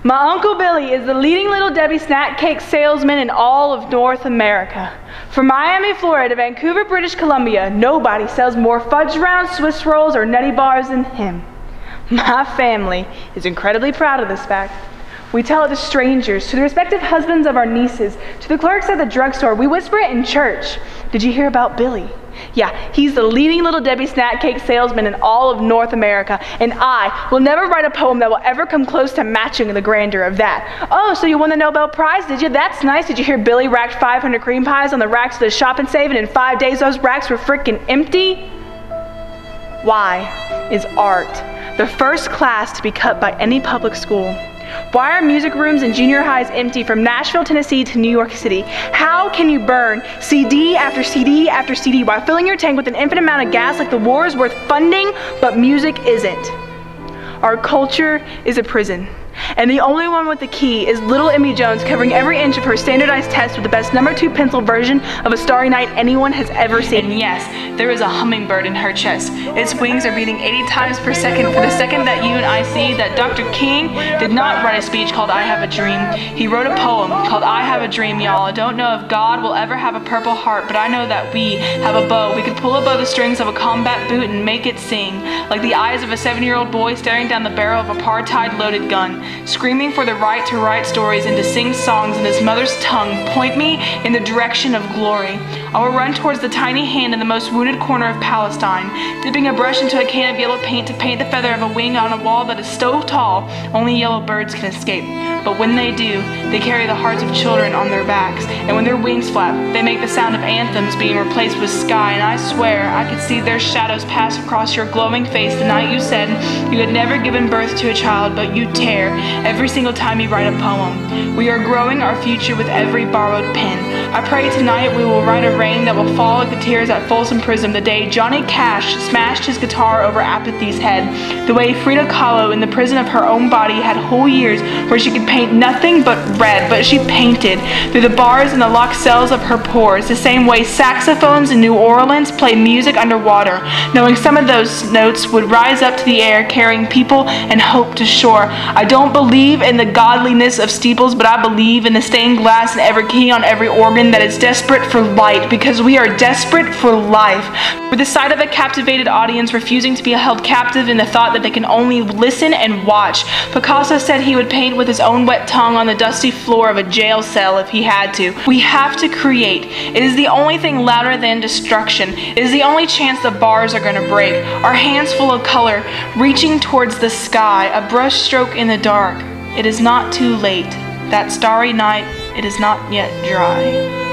My Uncle Billy is the leading Little Debbie snack cake salesman in all of North America. From Miami, Florida to Vancouver, British Columbia, nobody sells more fudge rounds, Swiss rolls, or nutty bars than him. My family is incredibly proud of this fact. We tell it to strangers, to the respective husbands of our nieces, to the clerks at the drugstore. We whisper it in church. Did you hear about Billy? Yeah, he's the leading Little Debbie snack cake salesman in all of North America, and I will never write a poem that will ever come close to matching the grandeur of that. Oh, so you won the Nobel Prize, did you? That's nice. Did you hear Billy racked 500 cream pies on the racks of the Shop and Save, and in 5 days those racks were frickin' empty? Why is art the first class to be cut by any public school? Why are music rooms and junior highs empty from Nashville, Tennessee to New York City? How can you burn CD after CD after CD while filling your tank with an infinite amount of gas like the war is worth funding, but music isn't? Our culture is a prison, and the only one with the key is little Emmy Jones covering every inch of her standardized test with the best #2 pencil version of A Starry Night anyone has ever seen. And yes, there is a hummingbird in her chest. Its wings are beating 80 times per second for the second that you and I see that Dr. King did not write a speech called I Have a Dream. He wrote a poem called I Have a Dream, y'all. I don't know if God will ever have a purple heart, but I know that we have a bow. We could pull above the strings of a combat boot and make it sing, like the eyes of a 7-year-old boy staring down the barrel of a apartheid-loaded gun, screaming for the right to write stories and to sing songs in his mother's tongue. Point me in the direction of glory. I will run towards the tiny hand in the most wounded corner of Palestine, dipping a brush into a can of yellow paint to paint the feather of a wing on a wall that is so tall only yellow birds can escape. But when they do, they carry the hearts of children on their backs, and when their wings flap, they make the sound of anthems being replaced with sky, and I swear I could see their shadows pass across your glowing face the night you said you had never given birth to a child, but you tear every single time you write a poem. We are growing our future with every borrowed pen. I pray tonight we will write a rain that will fall like the tears at Folsom Prison the day Johnny Cash smashed his guitar over Apathy's head, the way Frida Kahlo in the prison of her own body had whole years where she could paint nothing but red, but she painted through the bars and the locked cells of her pores, the same way saxophones in New Orleans play music underwater, knowing some of those notes would rise up to the air carrying people and hope to shore. I don't believe in the godliness of steeples, but I believe in the stained glass in every key on every organ that is desperate for light, because we are desperate for life. For the sight of a captivated audience refusing to be held captive in the thought that they can only listen and watch. Picasso said he would paint with his own wet tongue on the dusty floor of a jail cell if he had to. We have to create. It is the only thing louder than destruction. It is the only chance the bars are going to break. Our hands full of color, reaching towards the sky, a brush stroke in the dark. It is not too late. That starry night, it is not yet dry.